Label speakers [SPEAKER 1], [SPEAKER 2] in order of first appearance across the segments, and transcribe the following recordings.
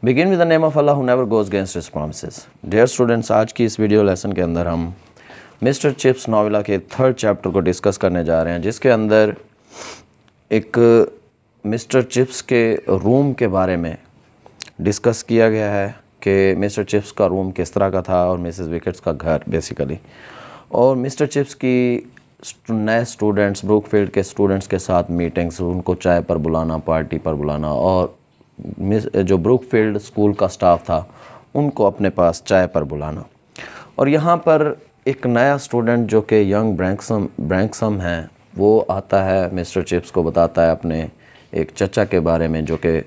[SPEAKER 1] Begin with the name of Allah who never goes against his promises. Dear students, आज की इस video lesson के अंदर हम मिस्टर चिप्स नॉवेला के 3rd चैप्टर को डिस्कस करने जा रहे हैं, जिसके अंदर एक मिस्टर चिप्स के रूम के बारे में डिस्कस किया गया है कि मिस्टर चिप्स का रूम किस तरह का था और मिसेस विकेट्स का घर बेसिकली, और मिस्टर चिप्स की नए स्टूडेंट्स, ब्रूकफील्ड के स्टूडेंट्स के साथ मीटिंग्स, उनको चाय पर बुलाना, पार्टी पर बुलाना, और जो ब्रूकफील्ड स्कूल का स्टाफ था उनको अपने पास चाय पर बुलाना। और यहाँ पर एक नया स्टूडेंट जो कि यंग ब्रैंक्सम है, वो आता है, मिस्टर चिप्स को बताता है अपने एक चचा के बारे में जो कि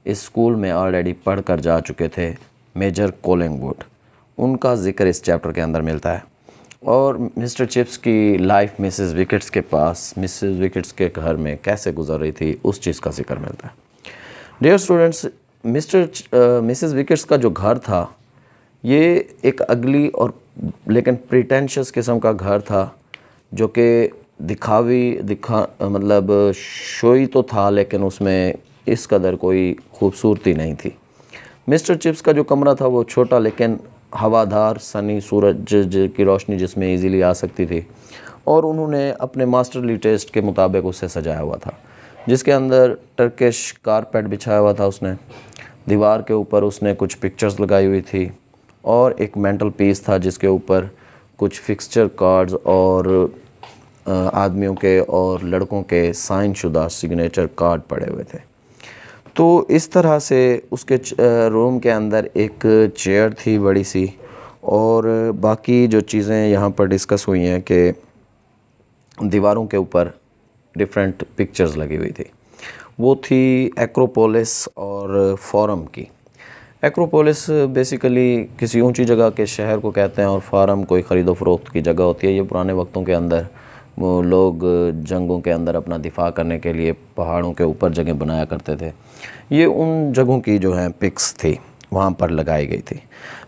[SPEAKER 1] इस स्कूल में ऑलरेडी पढ़ कर जा चुके थे, मेजर कोलिंगवुड। उनका जिक्र इस चैप्टर के अंदर मिलता है। और मिस्टर चिप्स की लाइफ मिसेस विकेट्स के पास, मिसेस विकेट्स के घर में कैसे गुजर रही थी, उस चीज़ का जिक्र मिलता है। डियर स्टूडेंट्स, मिसेस विकेट्स का जो घर था ये एक अगली और लेकिन प्रिटेंशियस किस्म का घर था, जो कि मतलब शोई तो था लेकिन उसमें इस कदर कोई खूबसूरती नहीं थी। मिस्टर चिप्स का जो कमरा था वो छोटा लेकिन हवादार, सनी, सूरज की रोशनी जिसमें इजीली आ सकती थी, और उन्होंने अपने मास्टरली टेस्ट के मुताबिक उसे सजाया हुआ था, जिसके अंदर टर्किश कारपेट बिछाया हुआ था उसने। दीवार के ऊपर उसने कुछ पिक्चर्स लगाई हुई थी और एक मेंटल पीस था जिसके ऊपर कुछ फिक्सचर कार्ड्स और आदमियों के और लड़कों के साइन शुदा सिग्नेचर कार्ड पड़े हुए थे। तो इस तरह से उसके रूम के अंदर एक चेयर थी बड़ी सी, और बाकी जो चीज़ें यहाँ पर डिस्कस हुई हैं कि दीवारों के ऊपर डिफरेंट पिक्चर्स लगी हुई थी, वो थी एक्रोपोलिस और फोरम की। एक्रोपोलिस बेसिकली किसी ऊंची जगह के शहर को कहते हैं, और फारम कोई ख़रीदो फरोख्त की जगह होती है। ये पुराने वक्तों के अंदर वो लोग जंगों के अंदर अपना दिफा करने के लिए पहाड़ों के ऊपर जगह बनाया करते थे। ये उन जगहों की जो है पिक्स थी, वहाँ पर लगाई गई थी।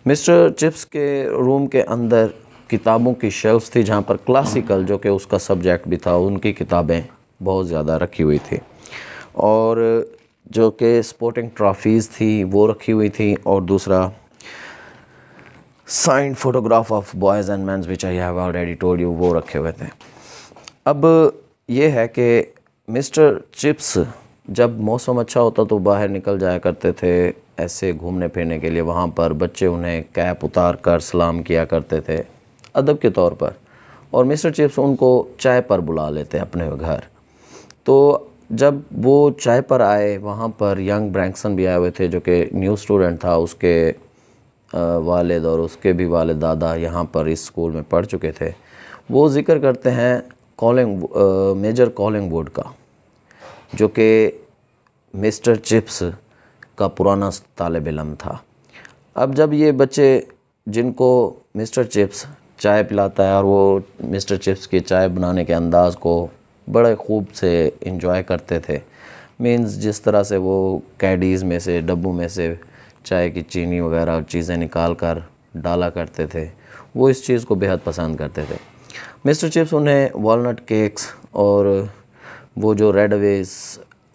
[SPEAKER 1] मिस्टर चिप्स के रूम के अंदर किताबों की शेल्फ्स थी, जहाँ पर क्लासिकल, जो कि उसका सब्जेक्ट भी था, उनकी किताबें बहुत ज़्यादा रखी हुई थी, और जो कि स्पोर्टिंग ट्रॉफीज़ थी वो रखी हुई थी, और दूसरा signed photograph of boys and men's which I have already told you, वो रखे हुए थे। अब ये है कि मिस्टर चिप्स जब मौसम अच्छा होता तो बाहर निकल जाया करते थे ऐसे घूमने फिरने के लिए। वहाँ पर बच्चे उन्हें कैप उतार कर सलाम किया करते थे अदब के तौर पर, और मिस्टर चिप्स उनको चाय पर बुला लेते अपने घर। तो जब वो चाय पर आए, वहाँ पर यंग ब्रैंक्सन भी आए हुए थे जो कि न्यू स्टूडेंट था। उसके वालिद और उसके भी वालिद दादा यहाँ पर इस स्कूल में पढ़ चुके थे। वो जिक्र करते हैं मेजर कोलिंगवुड का, जो कि मिस्टर चिप्स का पुराना तालिब इल्म था। अब जब ये बच्चे जिनको मिस्टर चिप्स चाय पिलाता है और वो मिस्टर चिप्स की चाय बनाने के अंदाज़ को बड़े खूब से इंजॉय करते थे, मींस जिस तरह से वो कैडीज़ में से, डब्बों में से चाय की चीनी वगैरह चीज़ें निकाल कर डाला करते थे, वो इस चीज़ को बेहद पसंद करते थे। मिस्टर चिप्स उन्हें वॉलनट केक्स और वो जो रेडवेज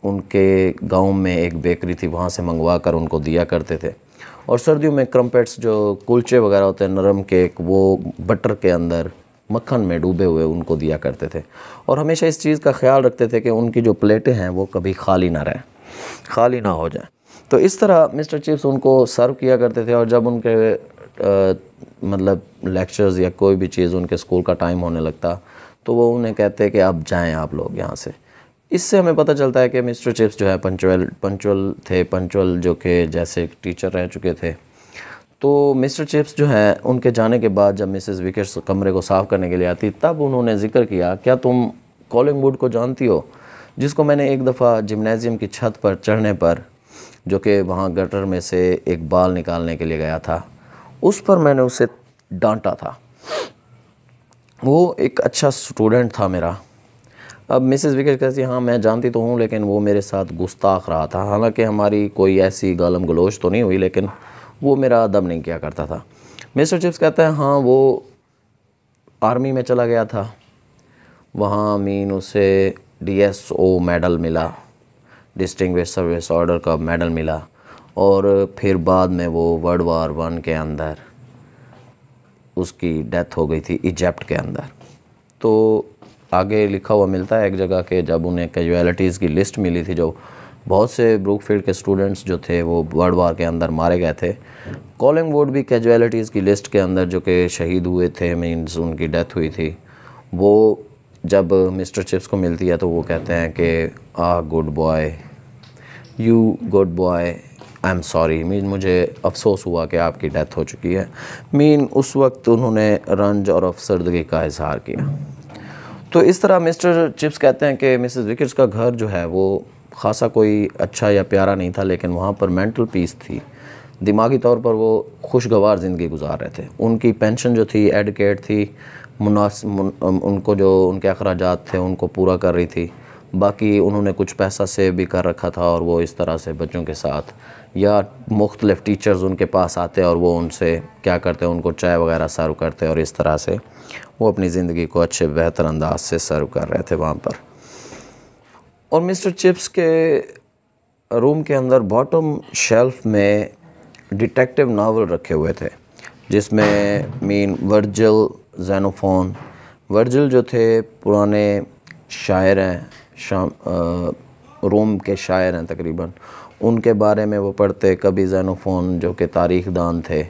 [SPEAKER 1] उनके गांव में एक बेकरी थी वहाँ से मंगवा कर उनको दिया करते थे, और सर्दियों में क्रम्पेट्स, जो कुलचे वगैरह होते हैं, नरम केक, वो बटर के अंदर मक्खन में डूबे हुए उनको दिया करते थे। और हमेशा इस चीज़ का ख्याल रखते थे कि उनकी जो प्लेटें हैं वो कभी खाली ना रहें, खाली ना हो जाए। तो इस तरह मिस्टर चिप्स उनको सर्व किया करते थे, और जब उनके मतलब लेक्चर्स या कोई भी चीज़ उनके स्कूल का टाइम होने लगता तो वो उन्हें कहते कि अब जाएं आप लोग यहाँ से। इससे हमें पता चलता है कि मिस्टर चिप्स जो है पंचुअल जो कि जैसे टीचर रह चुके थे। तो मिस्टर चिप्स जो है उनके जाने के बाद जब मिसेस विकेट्स कमरे को साफ़ करने के लिए आती, तब उन्होंने जिक्र किया, क्या तुम कोलिंगवुड को जानती हो, जिसको मैंने एक दफ़ा जिम्नेज़ियम की छत पर चढ़ने पर, जो कि वहाँ गटर में से एक बाल निकालने के लिए गया था, उस पर मैंने उसे डांटा था। वो एक अच्छा स्टूडेंट था मेरा। अब मिसेस विकेट कहती, हाँ मैं जानती तो हूँ, लेकिन वो मेरे साथ गुस्ताख रहा था। हालांकि हमारी कोई ऐसी गालम गलोच तो नहीं हुई, लेकिन वो मेरा अदब नहीं किया करता था। मिस्टर चिप्स कहता है, हाँ वो आर्मी में चला गया था, वहाँ मीन उसे DSO मेडल मिला, डिस्टिंग्विश सर्विस ऑर्डर का मेडल मिला, और फिर बाद में वो वर्ल्ड वार 1 के अंदर उसकी डेथ हो गई थी इजिप्ट के अंदर। तो आगे लिखा हुआ मिलता है एक जगह के जब उन्हें कैजुअलिटीज़ की लिस्ट मिली थी, जो बहुत से ब्रूकफील्ड के स्टूडेंट्स जो थे वो वर्ल्ड वार के अंदर मारे गए थे, कॉलिंगवुड भी कैजुअलिटीज़ की लिस्ट के अंदर जो कि शहीद हुए थे, मीन्स उनकी डेथ हुई थी, वो जब मिस्टर चिप्स को मिलती है तो वो कहते हैं कि good boy, you good boy, I am sorry, mean मुझे अफसोस हुआ कि आपकी डेथ हो चुकी है। मीन उस वक्त उन्होंने रंज और अफसरदगी का इजहार किया। तो इस तरह मिस्टर चिप्स कहते हैं कि मिसेस विकेट्स का घर जो है वो ख़ासा कोई अच्छा या प्यारा नहीं था, लेकिन वहाँ पर मेंटल पीस थी, दिमागी तौर पर वो खुशगवार ज़िंदगी गुजार रहे थे। उनकी पेंशन जो थी एडुकेट थी, उनको जो उनके अखराजात थे उनको पूरा कर रही थी। बाकी उन्होंने कुछ पैसा सेव भी कर रखा था और वो इस तरह से बच्चों के साथ या मुख्तलिफ़ टीचर्स उनके पास आते और वो उनसे क्या करते, उनको चाय वगैरह सर्व करते और इस तरह से वो अपनी ज़िंदगी को अच्छे बेहतर अंदाज से सर्व कर रहे थे वहाँ पर। और मिस्टर चिप्स के रूम के अंदर बॉटम शेल्फ में डिटेक्टिव नावल रखे हुए थे, जिसमें मीन वर्जिल, ज़ेनोफोन। वर्जिल जो थे पुराने शायर हैं, रोम के शायर हैं तकरीबन, उनके बारे में वो पढ़ते। कभी ज़ेनोफोन जो कि तारीख़ दान थे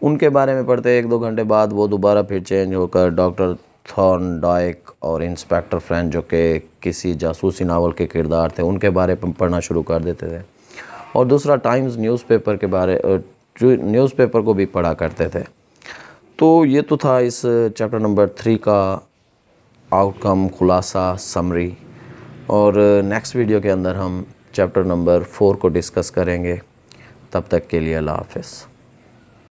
[SPEAKER 1] उनके बारे में पढ़ते। 1-2 घंटे बाद वो दोबारा फिर चेंज होकर डॉक्टर थॉर्नडाइक और इंस्पेक्टर फ्रेंच जो कि किसी जासूसी नावल के किरदार थे उनके बारे में पढ़ना शुरू कर देते थे। और दूसरा टाइम्स न्यूज़पेपर के बारे न्यूज़पेपर को भी पढ़ा करते थे। तो ये तो था इस चैप्टर नंबर 3 का आउटकम, खुलासा, समरी। और नेक्स्ट वीडियो के अंदर हम चैप्टर नंबर 4 को डिस्कस करेंगे। तब तक के लिए अल्लाह हाफ़िज़।